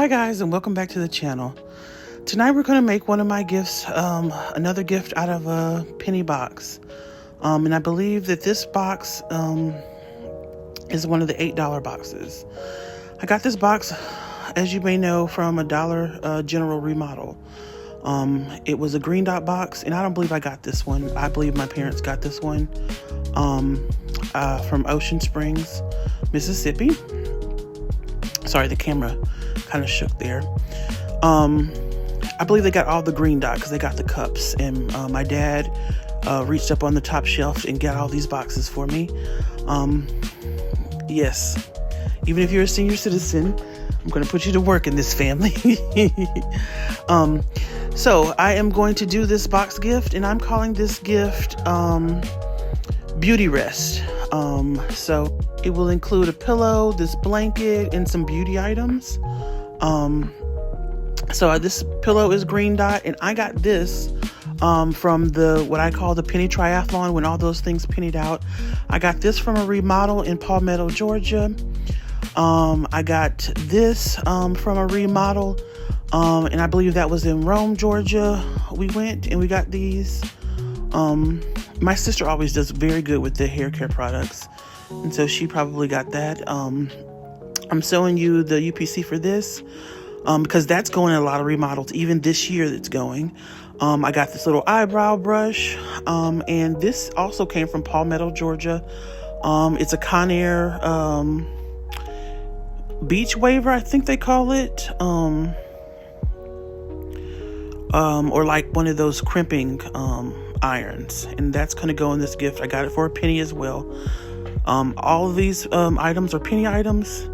Hi guys, and welcome back to the channel. Tonight we're going to make one of my gifts, another gift out of a penny box. And I believe that this box is one of the $8 boxes. I got this box, as you may know, from a Dollar General remodel. It was a green dot box, and I don't believe I got this one. I believe my parents got this one from Ocean Springs, Mississippi. Sorry, the camera kind of shook there. I believe they got all the green dot because they got the cups, and my dad reached up on the top shelf and got all these boxes for me. Yes, even if you're a senior citizen, I'm going to put you to work in this family. So I am going to do this box gift, and I'm calling this gift Beauty Rest. So it will include a pillow, this blanket, and some beauty items. So this pillow is green dot, and I got this from what I call the penny triathlon, when all those things pennied out. I got this from a remodel in Palmetto, Georgia. I got this from a remodel, and I believe that was in Rome, Georgia. We went and we got these. My sister always does very good with the hair care products, and so she probably got that. I'm showing you the UPC for this because that's going in a lot of remodels, even this year that's going. I got this little eyebrow brush, and this also came from Palmetto, Georgia. It's a Conair beach waver, I think they call it, or like one of those crimping irons, and that's going to go in this gift. I got it for a penny as well. All of these items are penny items,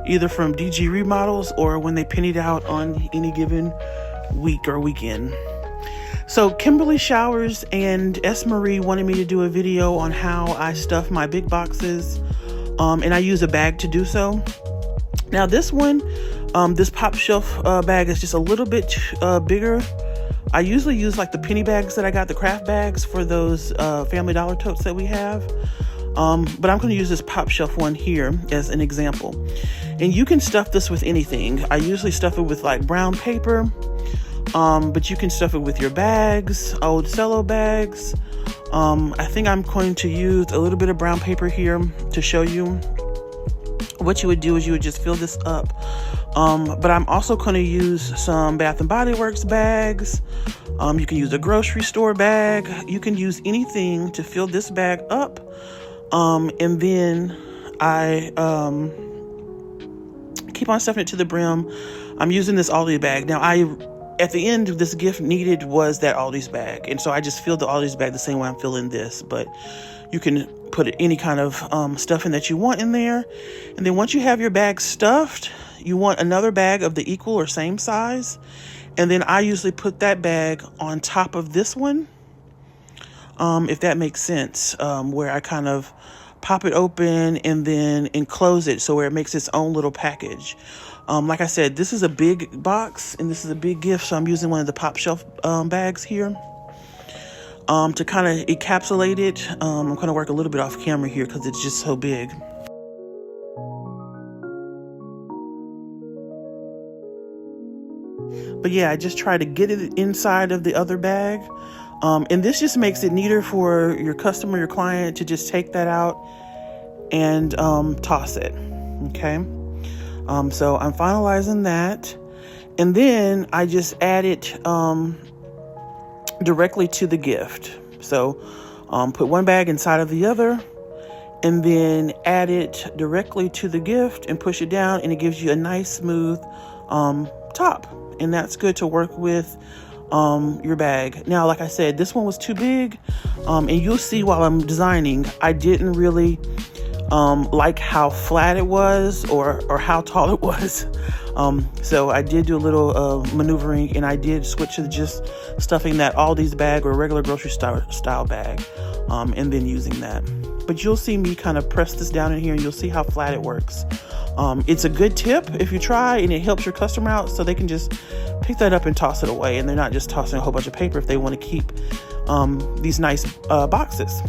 either from DG remodels or when they pennied out on any given week or weekend. So Kimberly Showers and S. Marie wanted me to do a video on how I stuff my big boxes, and I use a bag to do so. Now this one, this pop shelf bag is just a little bit bigger. I usually use like the penny bags that I got, the craft bags for those Family Dollar totes that we have. But I'm going to use this pop shelf one here as an example. And you can stuff this with anything. I usually stuff it with like brown paper, but you can stuff it with your bags, old cello bags. I think I'm going to use a little bit of brown paper here to show you. What you would do is you would just fill this up. But I'm also going to use some Bath and Body Works bags. You can use a grocery store bag. You can use anything to fill this bag up. And then I keep on stuffing it to the brim. I'm using this Aldi's bag. Now, at the end of this gift needed was that Aldi's bag. And so I just filled the Aldi's bag the same way I'm filling this. But you can put any kind of stuffing that you want in there. And then once you have your bag stuffed, you want another bag of the equal or same size. And then I usually put that bag on top of this one, if that makes sense, where I kind of pop it open and then enclose it so where it makes its own little package. Like I said, this is a big box and this is a big gift, so I'm using one of the pop shelf bags here to kind of encapsulate it. I'm going to work a little bit off camera here because it's just so big. But yeah, I just try to get it inside of the other bag. And this just makes it neater for your customer, your client, to just take that out and toss it. Okay. So I'm finalizing that. And then I just add it directly to the gift. So put one bag inside of the other and then add it directly to the gift and push it down, and it gives you a nice smooth top. And that's good to work with your bag. Now, like I said, this one was too big, and you'll see while I'm designing, I didn't really like how flat it was or how tall it was. So I did do a little maneuvering, and I did switch to just stuffing that Aldi's bag or regular grocery style bag, and then using that. But you'll see me kind of press this down in here, and you'll see how flat it works. It's a good tip if you try, and it helps your customer out so they can just pick that up and toss it away, and they're not just tossing a whole bunch of paper if they want to keep these nice boxes.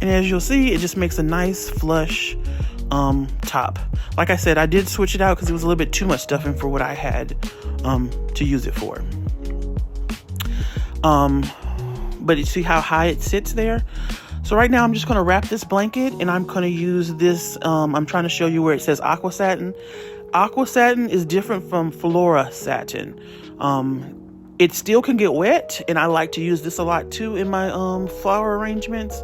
And as you'll see, it just makes a nice flush top. Like I said, I did switch it out because it was a little bit too much stuffing for what I had to use it for. But you see how high it sits there? So right now I'm just going to wrap this blanket, and I'm going to use this, I'm trying to show you where it says aqua satin. Aqua satin is different from flora satin. It still can get wet, and I like to use this a lot too in my flower arrangements,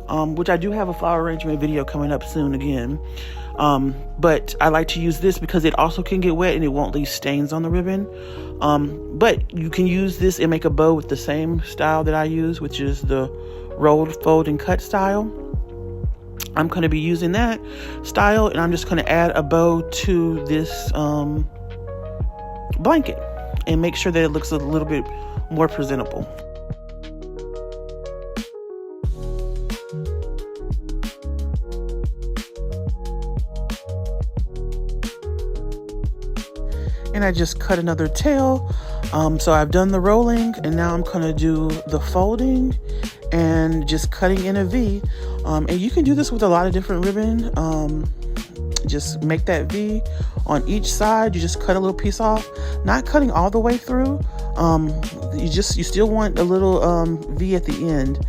which I do have a flower arrangement video coming up soon again. But I like to use this because it also can get wet and it won't leave stains on the ribbon. But you can use this and make a bow with the same style that I use, which is the rolled, fold, and cut style. I'm going to be using that style, and I'm just going to add a bow to this blanket and make sure that it looks a little bit more presentable. And I just cut another tail. So I've done the rolling, and now I'm gonna do the folding and just cutting in a V. And you can do this with a lot of different ribbon. Just make that V on each side. You just cut a little piece off, not cutting all the way through. You still want a little V at the end.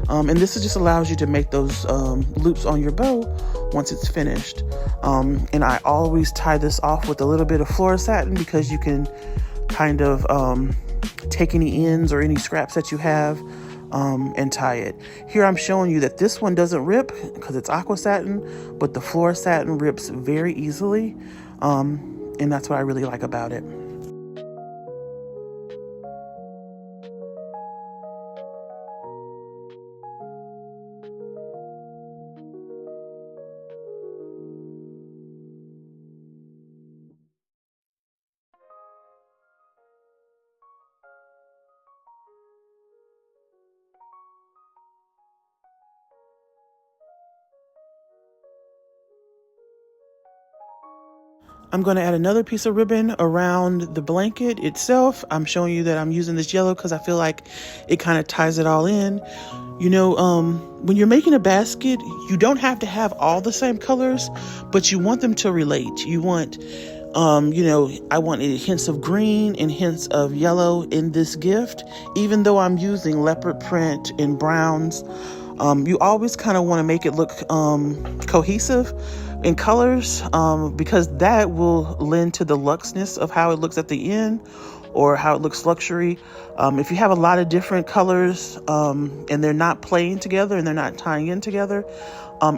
And this just allows you to make those loops on your bow once it's finished. And I always tie this off with a little bit of flora satin because you can kind of take any ends or any scraps that you have and tie it. Here I'm showing you that this one doesn't rip because it's aqua satin, but the flora satin rips very easily. And that's what I really like about it. I'm going to add another piece of ribbon around the blanket itself. I'm showing you that I'm using this yellow because I feel like it kind of ties it all in. You know, when you're making a basket, you don't have to have all the same colors, but you want them to relate. You want, you know, I want hints of green and hints of yellow in this gift. Even though I'm using leopard print and browns, you always kind of want to make it look cohesive in colors, because that will lend to the luxness of how it looks at the end, or how it looks luxury. If you have a lot of different colors and they're not playing together and they're not tying in together,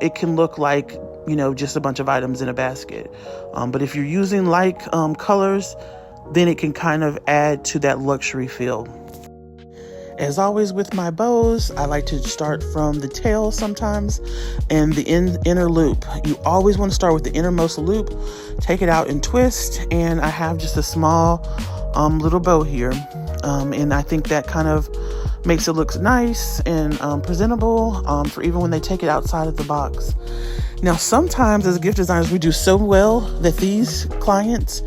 it can look like, you know, just a bunch of items in a basket. But if you're using like colors, then it can kind of add to that luxury feel. As always with my bows, I like to start from the tail sometimes and the inner loop. You always want to start with the innermost loop, take it out and twist, and I have just a small little bow here. And I think that kind of makes it look nice and presentable for even when they take it outside of the box. Now, sometimes as gift designers, we do so well that these clients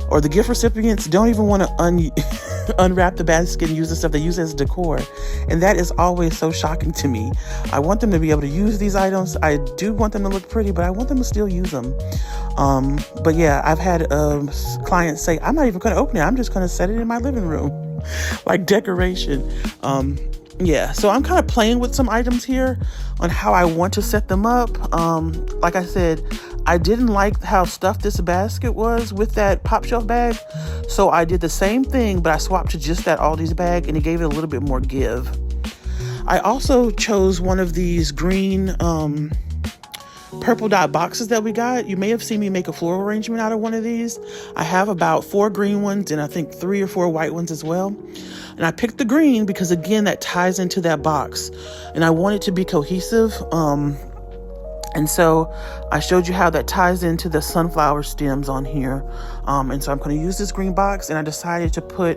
or the gift recipients don't even want to unwrap the basket and use the stuff they use as decor. And that is always so shocking to me. I want them to be able to use these items. I do want them to look pretty, but I want them to still use them. But yeah, I've had clients say, I'm not even going to open it. I'm just going to set it in my living room, like decoration. Yeah, so I'm kind of playing with some items here on how I want to set them up. Like I said, I didn't like how stuffed this basket was with that pop shelf bag. So I did the same thing, but I swapped to just that Aldi's bag, and it gave it a little bit more give. I also chose one of these green purple dot boxes that we got. You may have seen me make a floral arrangement out of one of these. I have about 4 green ones and I think 3 or 4 white ones as well. And I picked the green because, again, that ties into that box. And I want it to be cohesive. And so I showed you how that ties into the sunflower stems on here. And so I'm going to use this green box, and I decided to put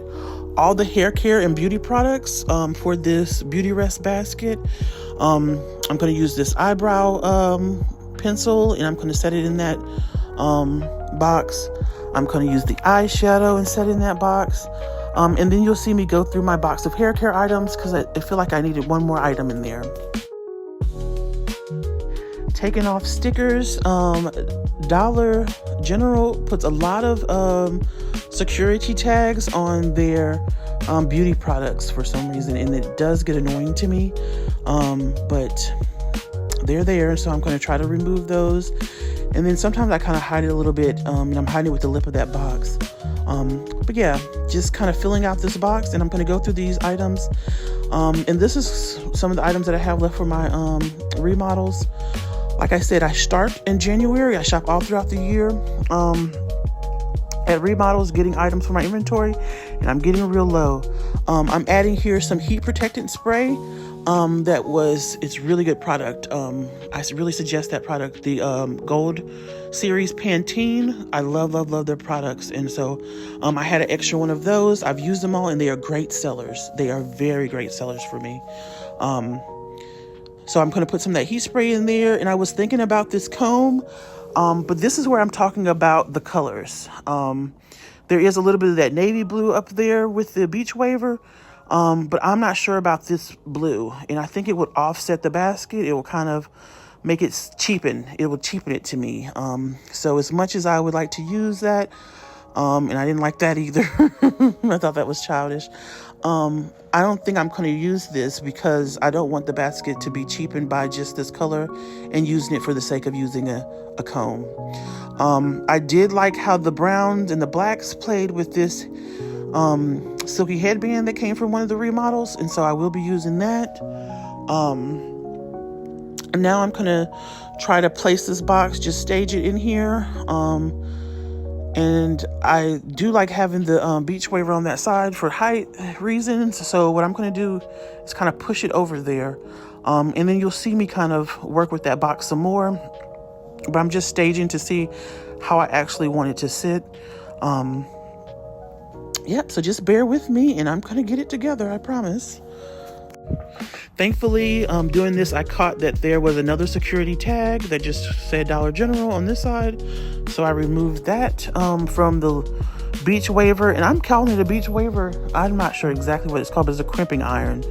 all the hair care and beauty products for this beauty rest basket. I'm going to use this eyebrow pencil, and I'm going to set it in that box. I'm going to use the eyeshadow and set it in that box. And then you'll see me go through my box of hair care items because I feel like I needed one more item in there. taking off stickers. Dollar General puts a lot of security tags on their beauty products for some reason, and it does get annoying to me, but they're there, so I'm going to try to remove those. And then sometimes I kind of hide it a little bit, and I'm hiding it with the lip of that box. But yeah, just kind of filling out this box, and I'm going to go through these items. And this is some of the items that I have left for my remodels. Like I said, I start in January. I shop all throughout the year at remodels, getting items for my inventory, and I'm getting real low. I'm adding here some heat protectant spray. It's really good product. I really suggest that product, the Gold Series Pantene. I love their products. And so I had an extra one of those. I've used them all, and they are great sellers. They are very great sellers for me. So I'm going to put some of that heat spray in there. And I was thinking about this comb, but this is where I'm talking about the colors. There is a little bit of that navy blue up there with the beach waver. But I'm not sure about this blue, and I think it would offset the basket. It will kind of make it cheapen. It will cheapen it to me. So as much as I would like to use that, and I didn't like that either. I thought that was childish. I don't think I'm going to use this because I don't want the basket to be cheapened by just this color and using it for the sake of using a comb. I did like how the browns and the blacks played with this silky headband that came from one of the remodels, and so I will be using that. And now I'm gonna try to place this box, just stage it in here. And I do like having the beach waver on that side for height reasons, so what I'm gonna do is kind of push it over there, and then you'll see me kind of work with that box some more, but I'm just staging to see how I actually want it to sit. Yep, so just bear with me, and I'm going to get it together, I promise. Thankfully, doing this, I caught that there was another security tag that just said Dollar General on this side. So I removed that from the beach waver, and I'm calling it a beach waver. I'm not sure exactly what it's called, but it's a crimping iron.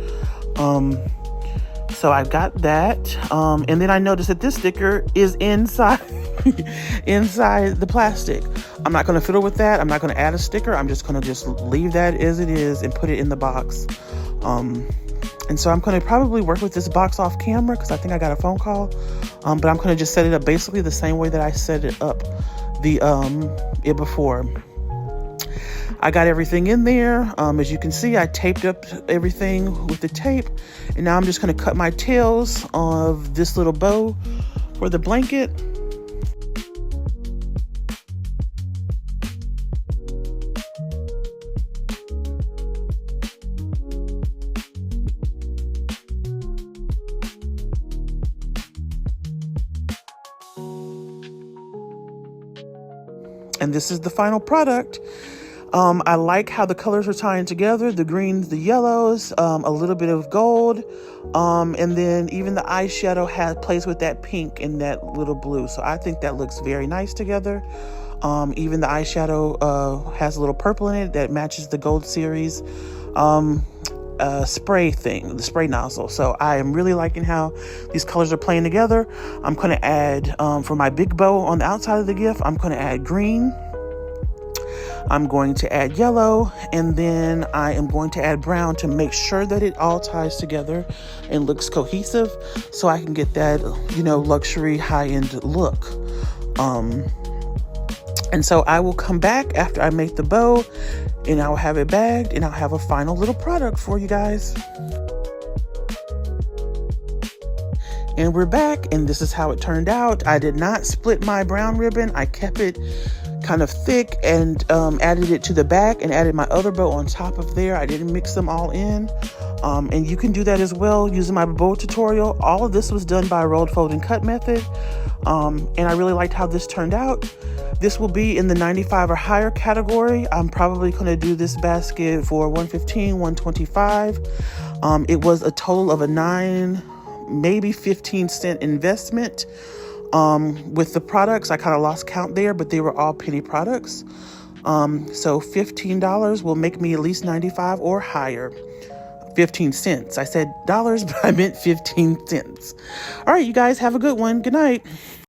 So I got that. And then I noticed that this sticker is inside inside the plastic. I'm not going to fiddle with that. I'm not going to add a sticker. I'm just going to leave that as it is and put it in the box. And so I'm going to probably work with this box off camera because I think I got a phone call. But I'm going to just set it up basically the same way that I set it up before. I got everything in there. As you can see, I taped up everything with the tape. And now I'm just going to cut my tails of this little bow for the blanket. And this is the final product. I like how the colors are tying together, the greens, the yellows, a little bit of gold, and then even the eyeshadow plays with that pink and that little blue. So I think that looks very nice together. Even the eyeshadow has a little purple in it that matches the Gold Series spray thing, the spray nozzle. So I am really liking how these colors are playing together. I'm going to add, for my big bow on the outside of the gift, I'm going to add green. I'm going to add yellow, and then I am going to add brown to make sure that it all ties together and looks cohesive so I can get that, luxury high-end look. And so I will come back after I make the bow, and I'll have it bagged, and I'll have a final little product for you guys. And we're back, and this is how it turned out. I did not split my brown ribbon. I kept it kind of thick and added it to the back and added my other bow on top of there. I didn't mix them all in. And you can do that as well using my bow tutorial. All of this was done by rolled, fold, and cut method. And I really liked how this turned out. This will be in the 95 or higher category. I'm probably going to do this basket for $115, $125. It was a total of a 9, maybe 15-cent investment. With the products, I kind of lost count there, but they were all penny products. So $15 will make me at least 95 or higher 15 cents. I said dollars, but I meant 15 cents. All right, you guys have a good one. Good night.